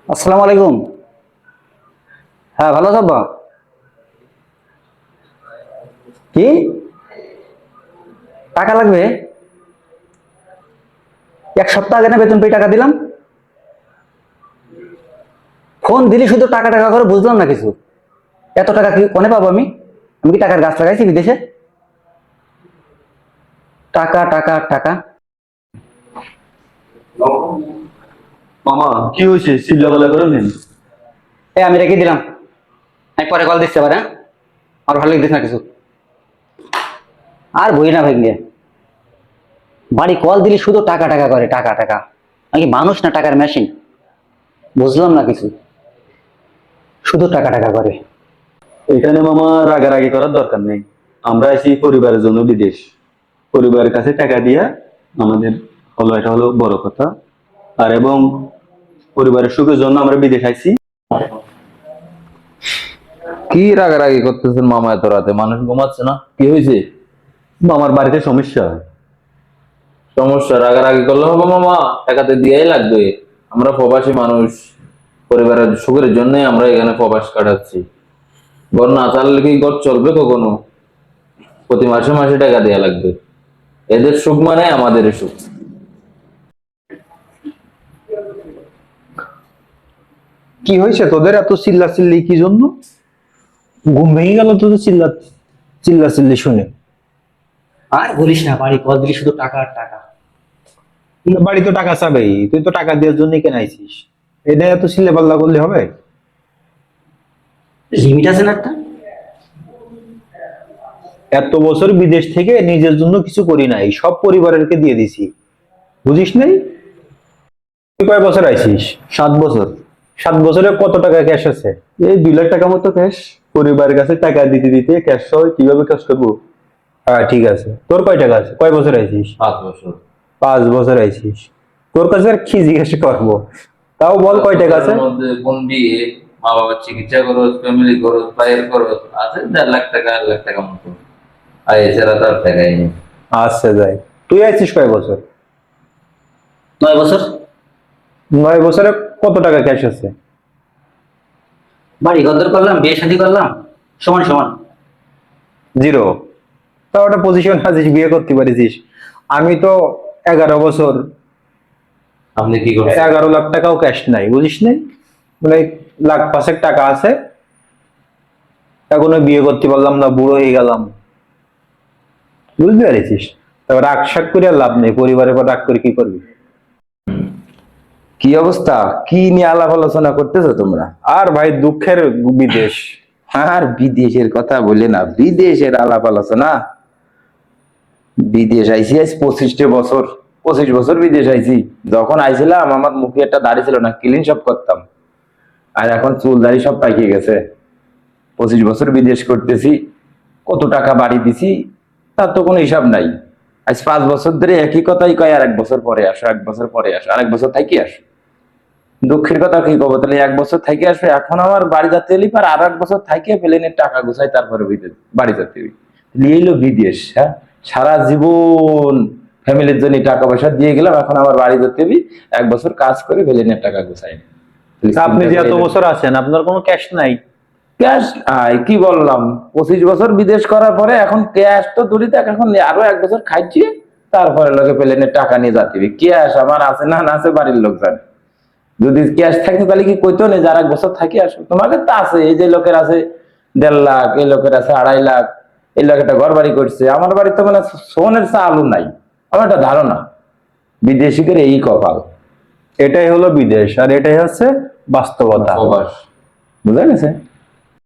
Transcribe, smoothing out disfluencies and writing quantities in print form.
আসসালামু আলাইকুম। হ্যাঁ, ভালো আছো আব্বা? কি টাকা লাগবে? 1 সপ্তাহ আগে না বেতন পেয়ে টাকা দিলাম। ফোন দিলি শুধু টাকা টাকা করে, বুঝলাম না কিছু। এত টাকা কি কোনে পাবো আমি? আমি কি টাকার গাছ লাগাইছি বিদেশে? টাকা টাকা টাকা। মামা কি হয়েছে? চিল্লাপাল্লা করেন? আমি রেখে দিলাম। আমি পরে কল দিতে পারে, হ্যাঁ? আর ভালো লাগতেছে না কিছু। আর বই না ভেঙে বাড়ি কল দিলি শুধু টাকা টাকা করে, টাকা টাকা। আমি কি মানুষ না টাকার মেশিন? বুঝলাম না কিছু, শুধু টাকা টাকা করে। এখানে মামা রাগারাগি করার দরকার নেই। আমরা আছি পরিবারের জন্য বিদেশ। পরিবারের কাছে টাকা দিয়া আমাদের হলো, এটা হলো বড় কথা। আর এবং পরিবারের সুখের জন্য আমরা বিদেশ আইছি। কি রাগারাগি করতেছেন মামা এত রাতে? মানুষ ঘুমাচ্ছে না, কি হয়েছে? মামার বাড়িতে সমস্যা। সমস্যা? রাগারাগি করলে হবে মামা? টাকাতে দিয়েই লাগবে। আমরা প্রবাসী মানুষ, পরিবারের সুখের জন্যই আমরা এখানে প্রবাস কাটাচ্ছি। ঘর না চাললে কি ঘর চলবে কখনো? প্রতি মাসে মাসে টাকা দেয়া লাগবে। এদের সুখ মানে আমাদের সুখ। কি হয়েছে তোদের এত চিল্লাচিল্লি কি জন্য? ঘুম ভেঙে গেল তোদের চিল্লাচিল্লি শুনে। আর বলিস না, বাড়ি কল দিলি শুধু টাকা আর টাকা। বাড়ি তো টাকা চাবেই, তুই তো টাকা দেওয়ার জন্য কেন আইছিস? এটা এত চিল্লা পাল্লা করলে হবে? লিমিট আছে না একটা? এত বছর বিদেশ থেকে নিজের জন্য কিছু করি নাই, সব পরিবারেরকে দিয়ে দিছি, বুঝিস নাই? তুই কয় বছর আইছিস? 7 বছর। 7 বছরে কত টাকা ক্যাশ আছে? এই 2 লাখ টাকা মতো ক্যাশ। পরিবারের কাছে টাকা দিতে দিতে ক্যাশ হয়, কিভাবে ক্যাশ করবো? হ্যাঁ ঠিক আছে, তোর কয় টাকা আছে? কয় বছর আইছিস? 5 বছর। 5 বছর আইছিস, তোর কাছে আর কি জিজ্ঞেস করবো? তাও বল কয় টাকা আছে? এর মধ্যে কোন বিয়ে, মা বাবার চিকিৎসা খরচ, ফ্যামিলি খরচ, ভাইয়ের খরচ আছে 1.5 লাখ টাকা, 1 লাখ টাকা মতো। আর এছাড়া তার টাকাই নেই। আচ্ছা যাই, তুই আইছিস কয় বছর? 9 বছর। 9 বছরে কত টাকা ক্যাশ আছে? বাড়ি গদ্দর করলাম, বিয়ে শাদী করলাম, সমান সমান। 0। তা ওটা পজিশন আছিস, বিয়ে করতে পারিস। আমি তো 11 বছর, আপনি কি করছেন? 11 লাখ টাকাও ক্যাশ নাই, বুঝিস নাই? মানে 1.5 লাখ টাকা আছে, এখনো বিয়ে করতে পারলাম না, বুড়ো হয়ে গেলাম, বুঝতে পারিস? তারপর রাগ শাক করে আর লাভ নেই, পরিবারের পর রাগ করে কি করবি? কি অবস্থা? কি নিয়ে আলাপ আলোচনা করতেছো তোমরা? আর ভাই দুঃখের বিদেশ। আর বিদেশের কথা বলে না, বিদেশের আলাপ আলোচনা। বিদেশ আইসি আজ 25 বছর, 25 বছর বিদেশ আইছি। যখন আইছিলাম আমার মুখে একটা দাড়ি ছিল না, ক্লিন সব করতাম। আর এখন চুল দাড়ি সব পাকিয়ে গেছে। 25 বছর বিদেশ করতেছি, কত টাকা বাড়ি দিছি তার তো কোনো হিসাব নাই। আজ 5 বছর ধরে একই কথাই কয়, আর 1 বছর পরে আসো, 1 বছর পরে আসো, আর 1 বছর থাকি আসো। দুঃখের কথা কি কব, তাহলে 1 বছর থাকি আসবে, এখন আমার বাড়ি যেতে হলে আর 1 বছর থাকি প্লেনের টাকা গুছাই তারপরে বাড়ি যেতে হবে। এলো বিদেশ, হ্যাঁ? সারা জীবন ফ্যামিলির জন্য টাকা পয়সা দিয়ে গেলাম, এখন আমার বাড়ি যেতে হবে, 1 বছর কাজ করে প্লেনের টাকা গুছাই। তা আপনি যে এত বছর আছেন, আপনার কোনো ক্যাশ নাই? ক্যাশ কি বললাম, 25 বছর বিদেশ করার পরে এখন ক্যাশ তো দূরিত, এখন আরো 1 বছর খাইছি, তারপরে লোকে প্লেনের টাকা নিয়ে যেতে হবে। ক্যাশ আমার আছে না না আছে বাড়ির লোক জানে। যদি ক্যাশ থাকতো তাহলে কি কইতো না যে আর 1 বছর থাকি আসো? তোমাকে তো আছে, এই যে লোকের আছে 1.5 লাখ, এই লোকের আছে 2.5 লাখ, এই লোক একটা ঘর বাড়ি করছে। আমার বাড়িতে মানে সোনের চা আলু নাই। আমার একটা ধারণা বিদেশিদের এই কপাল। এটাই হলো বিদেশ, আর এটাই হচ্ছে বাস্তবতা। প্রবাস। বুঝা গেছে?